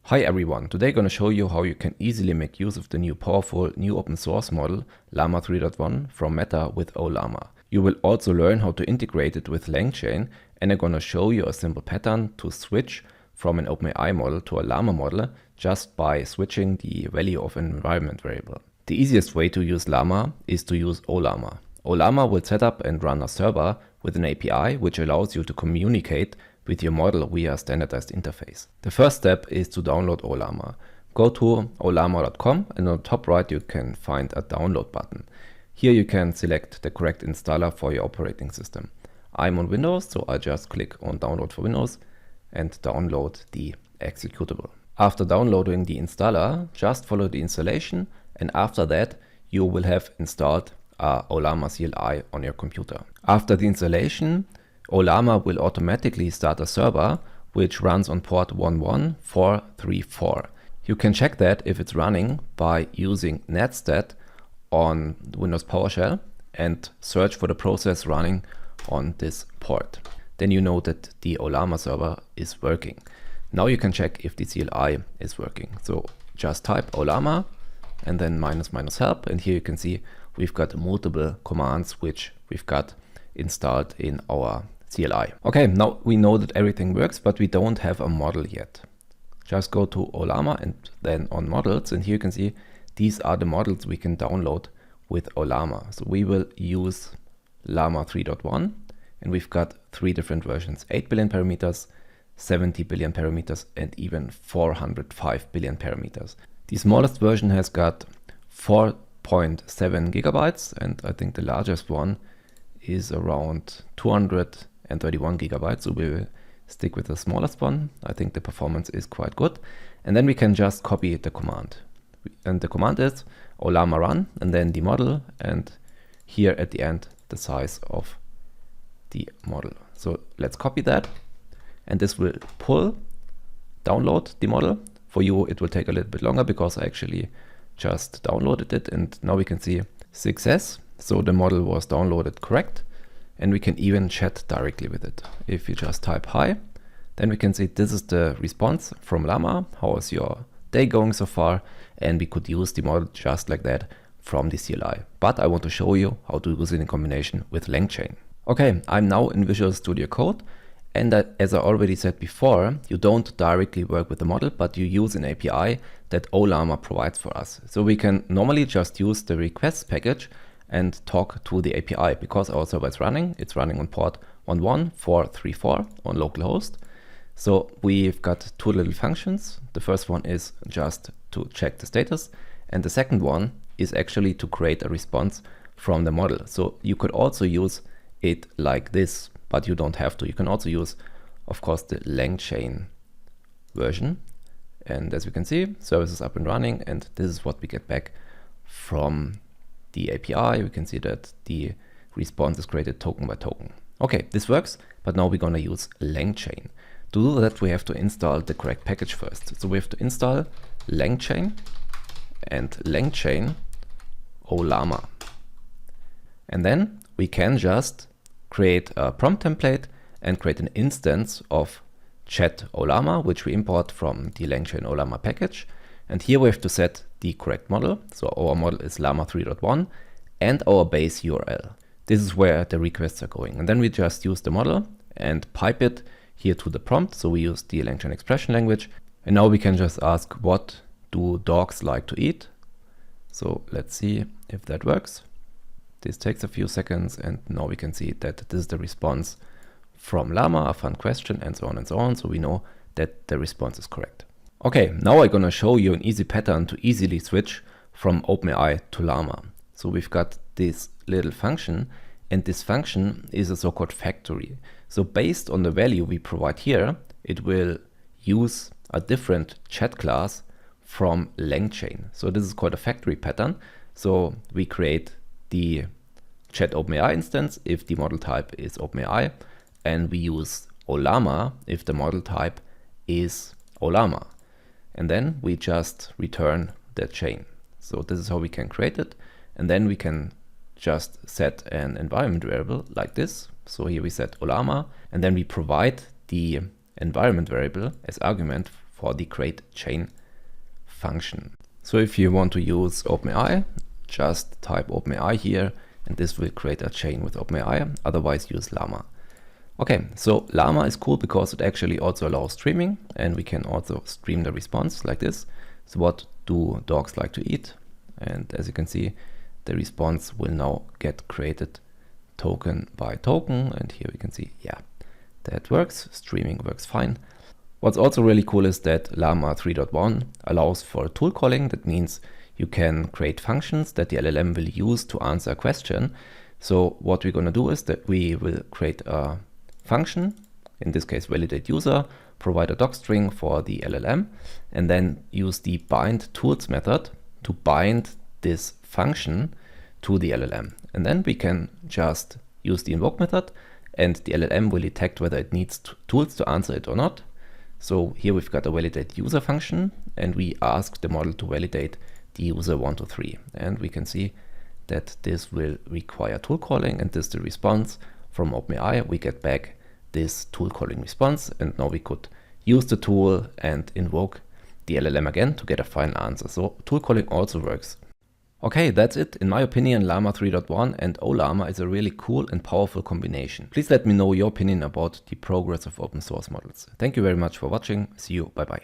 Hi everyone, today I'm going to show you how you can easily make use of the new powerful new open source model Llama 3.1 from Meta with Ollama. You will also learn how to integrate it with LangChain, and I'm going to show you a simple pattern to switch from an OpenAI model to a Llama model just by switching the value of an environment variable. The easiest way to use Llama is to use Ollama. Ollama will set up and run a server with an API which allows you to communicate with your model via a standardized interface. The first step is to download Ollama. Go to ollama.com and on the top right you can find a download button. Here you can select the correct installer for your operating system. I'm on Windows, so I just click on download for Windows and download the executable. After downloading the installer, just follow the installation, and after that you will have installed Ollama CLI on your computer. After the installation, Ollama will automatically start a server which runs on port 11434. You can check that if it's running by using netstat on Windows PowerShell and search for the process running on this port. Then you know that the Ollama server is working. Now you can check if the CLI is working. So just type Ollama and then -- help, and here you can see we've got multiple commands which we've got installed in our CLI. Okay, now we know that everything works, but we don't have a model yet. Just go to Ollama and then on models, and here you can see these are the models we can download with Ollama. So we will use Llama 3.1, and we've got 3 different versions: 8 billion parameters, 70 billion parameters, and even 405 billion parameters. The smallest version has got 4.7 gigabytes, and I think the largest one is around 231 gigabytes. So we will stick with the smallest one. I think the performance is quite good. And then we can just copy the command. And the command is Ollama run, and then the model, and here at the end, the size of the model. So let's copy that. And this will download the model. For you, it will take a little bit longer because I actually just downloaded it, and now we can see success. So the model was downloaded correct, and we can even chat directly with it. If you just type hi, then we can see this is the response from Llama. How is your day going so far? And we could use the model just like that from the CLI. But I want to show you how to use it in combination with LangChain. Okay, I'm now in Visual Studio Code. And as I already said before, you don't directly work with the model, but you use an API that Ollama provides for us. So we can normally just use the requests package and talk to the API because our server is running. It's running on port 11434 on localhost. So we've got 2 little functions. The first one is just to check the status, and the second one is actually to create a response from the model. So you could also use it like this, but you don't have to. You can also use, of course, the LangChain version. And as you can see, service is up and running, and this is what we get back from the API. We can see that the response is created token by token. Okay, this works, but now we're gonna use LangChain. To do that, we have to install the correct package first. So we have to install LangChain and LangChain Ollama. And then we can just create a prompt template and create an instance of chat Ollama, which we import from the LangChain Ollama package. And here we have to set the correct model. So our model is Llama 3.1 and our base URL. This is where the requests are going. And then we just use the model and pipe it here to the prompt. So we use the LangChain expression language. And now we can just ask, what do dogs like to eat? So let's see if that works. This takes a few seconds, and now we can see that this is the response from Llama, a fun question, and so on and so on. So we know that the response is correct. Okay, now I'm gonna show you an easy pattern to easily switch from OpenAI to Llama. So we've got this little function, and this function is a so-called factory. So based on the value we provide here, it will use a different chat class from LangChain. So this is called a factory pattern. So we create the chat OpenAI instance if the model type is OpenAI, and we use Ollama if the model type is Ollama. And then we just return the chain. So this is how we can create it. And then we can just set an environment variable like this. So here we set Ollama, and then we provide the environment variable as argument for the create chain function. So if you want to use OpenAI, just type OpenAI here and this will create a chain with OpenAI, otherwise use Llama. Okay, so Llama is cool because it actually also allows streaming and we can also stream the response like this. So what do dogs like to eat? And as you can see, the response will now get created token by token. And here we can see, yeah, that works. Streaming works fine. What's also really cool is that Llama 3.1 allows for tool calling. That means you can create functions that the LLM will use to answer a question. So what we're going to do is that we will create a function, in this case validate user, provide a docstring for the LLM, and then use the bind tools method to bind this function to the LLM. And then we can just use the invoke method and the LLM will detect whether it needs tools to answer it or not. So here we've got a validate user function and we ask the model to validate the user 1 to 3. And we can see that this will require tool calling and this is the response from OpenAI. We get back this tool calling response and now we could use the tool and invoke the LLM again to get a final answer. So tool calling also works. Okay, that's it. In my opinion, Llama 3.1 and Ollama is a really cool and powerful combination. Please let me know your opinion about the progress of open source models. Thank you very much for watching. See you. Bye bye.